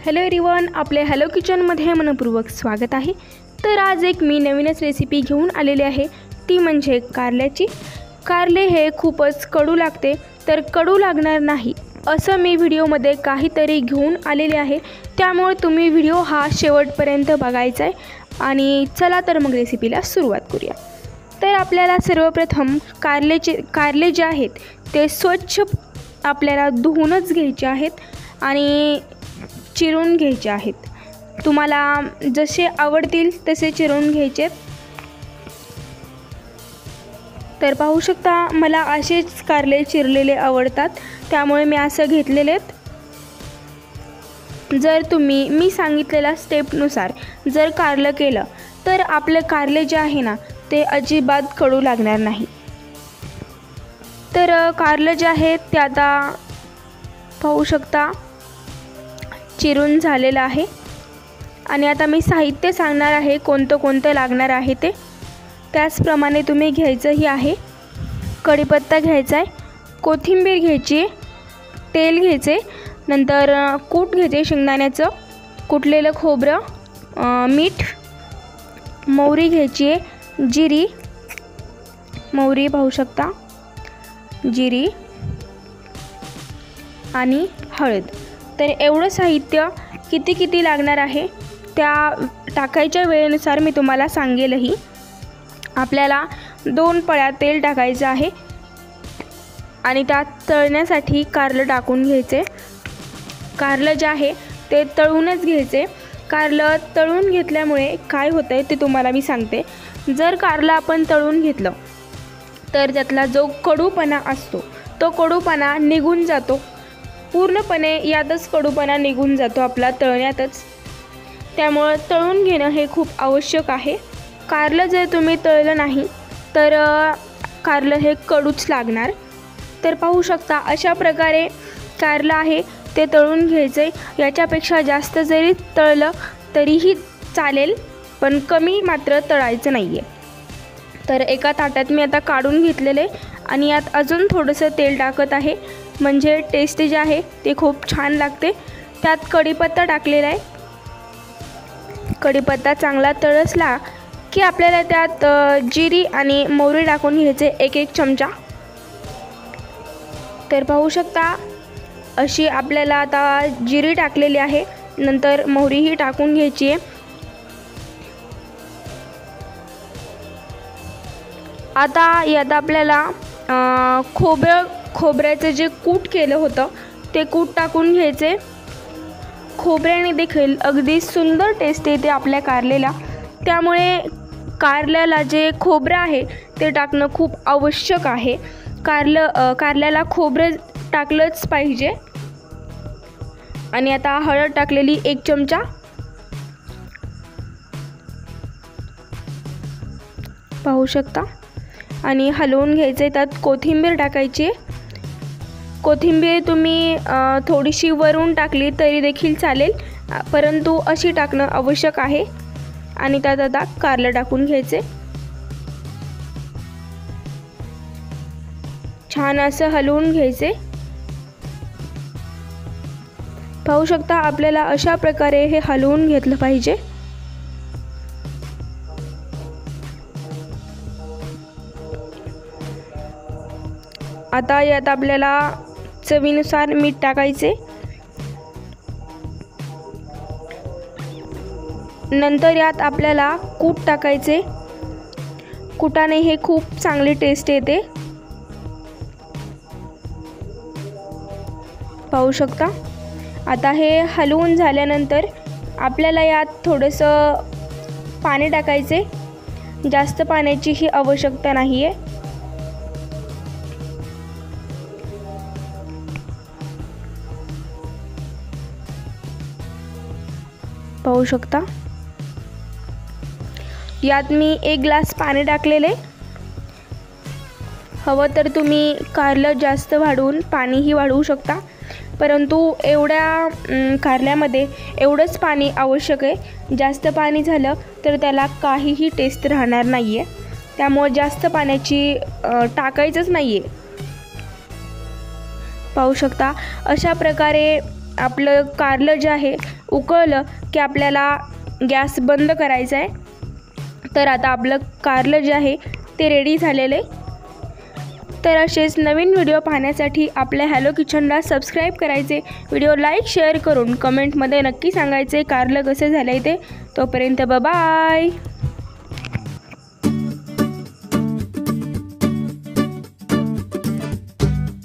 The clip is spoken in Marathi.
हॅलो एव्हरीवन, आपले हॅलो किचनमध्ये मनपूर्वक स्वागत आहे। तर आज एक मी नवीनच रेसिपी घेऊन आलेली आहे, ती म्हणजे कारल्याची। कारले हे खूपच कडू लागते, तर कडू लागणार नाही असं मी व्हिडिओमध्ये काहीतरी घेऊन आलेले आहे, त्यामुळे तुम्ही व्हिडिओ हा शेवटपर्यंत बघायचा आहे। आणि चला तर मग रेसिपीला सुरुवात करूया। तर आपल्याला सर्वप्रथम कारले जे आहेत ते स्वच्छ आपल्याला धुवूनच घ्यायचे आहेत आणि चिरून घ्यायचे आहेत। तुम्हाला जसे आवडतील तसे चिरून घ्यायचे। तर पाहू शकता, मला असेच कारले चिरलेले आवडतात, त्यामुळे मी असं घेतलेले आहेत। जर तुम्ही मी सांगितलेल्या स्टेपनुसार जर कारलं केलं तर आपले कारले जे आहे ना ते अजिबात कडू लागणार नाही। तर कारलं जे आहे ते आता पाहू शकता चिरून झालेलं आहे। आणि आता मी साहित्य सांगणार आहे कोणतं लागणार आहे ते, त्याचप्रमाणे तुम्ही घ्यायचंही आहे। कढीपत्ता घ्यायचा आहे, कोथिंबीर घ्यायची, तेल घ्यायचे, नंतर कूट घ्यायचे शेंगदाण्याचं, कुटलेलं खोबरं, मीठ, मोहरी घ्यायची आहे, जिरी, मोहरी पाहू शकता, जिरी आणि हळद। तर एवढं साहित्य किती लागणार आहे त्या टाकायच्या वेळेनुसार मी तुम्हाला सांगेलही। आपल्याला 2 पळ्या तेल टाकायचं आहे आणि त्यात तळण्यासाठी कारलं टाकून घ्यायचे। कारलं जे आहे ते तळूनच घ्यायचे। कारलं तळून घेतल्यामुळे काय होतंय ते तुम्हाला मी सांगते। जर कारलं आपण तळून घेतलं तर त्यातला जो कडूपणा असतो तो कडूपणा निघून जातो, पूर्णपणे यातच कडूपणा निघून जातो आपला तळण्यातच। त्यामुळे तळून घेणं हे खूप आवश्यक आहे। कारलं जर तुम्ही तळलं नाही तर कारलं हे कडूच लागणार। तर पाहू शकता अशा प्रकारे कारलं आहे ते तळून घ्यायचे। याच्यापेक्षा जास्त जरी तळलं तरीही चालेल, पण कमी मात्र तळायचं नाही आहे। तर एका ताटात मी आता काढून घेतलेले आणि यात अजून थोडंसं तेल टाकत आहे, म्हणजे टेस्ट जे आहे ते खूप छान लागते। त्यात कढीपत्ता टाकलेला आहे। कढीपत्ता चांगला तळसला की आपल्याला त्यात जिरी आणि मोहरी टाकून घ्यायचे, 1 चमचा। तर पाहू शकता अशी आपल्याला आता जिरी टाकलेली आहे, नंतर मोहरीही टाकून घ्यायची आहे। आता यात आपल्याला खोबऱ्याचं जे कूट केलं होतं ते कूट टाकून घ्यायचे। खोबऱ्याने देखील अगदी सुंदर टेस्ट येते आपल्या कारलेला, त्यामुळे कारल्याला जे खोबरं आहे ते टाकणं खूप आवश्यक आहे। कारल्याला खोबरं टाकलंच पाहिजे। आणि आता हळद टाकलेली 1 चमचा, पाहू शकता, आणि हलवून घ्यायचे। त्यात कोथिंबीर टाकायची। कोथिंबीर तुम्ही थोडीशी वरून टाकली तरी देखील चालेल, परंतु अशी टाकणं आवश्यक आहे। आणि त्यात आता कारलं टाकून घ्यायचे, छान असं हलवून घ्यायचे। पाहू शकता आपल्याला अशा प्रकारे हे हलवून घेतलं पाहिजे। आता यात आपल्याला चवीनुसार मीठ टाकायचे, नंतर यात आपल्याला कूट टाकायचे। कुटाने हे खूप चांगली टेस्ट येते, पाहू शकता। आता हे हलवून झाल्यानंतर आपल्याला यात थोडंसं पाणी टाकायचे, जास्त पाण्याची ही आवश्यकता नाही आहे। पाहू शकता यात मी 1 ग्लास पाणी टाकलेले। हवं तर तुम्ही कारलं जास्त वाढवून पाणीही वाढवू शकता, परंतु एवढ्या कारल्यामध्ये एवढंच पाणी आवश्यक आहे। जास्त पाणी झालं तर त्याला काहीही टेस्ट राहणार नाही आहे, त्यामुळे जास्त पाण्याची टाकायचंच नाही आहे। पाहू शकता अशा प्रकारे आपलं कारलं जे आहे उकळलं की आपल्याला गॅस बंद करायचा आहे. तर आता आपलं कारलं जे आहे ते रेडी झालेलं आहे. तर असेच नवीन व्हिडिओ पाहण्यासाठी आपल्या हॅलो किचनला सबस्क्राईब करायचे, व्हिडिओ लाईक शेअर करून कमेंटमध्ये नक्की सांगायचे कारलं कसे झालं आहे ते. तोपर्यंत बाय.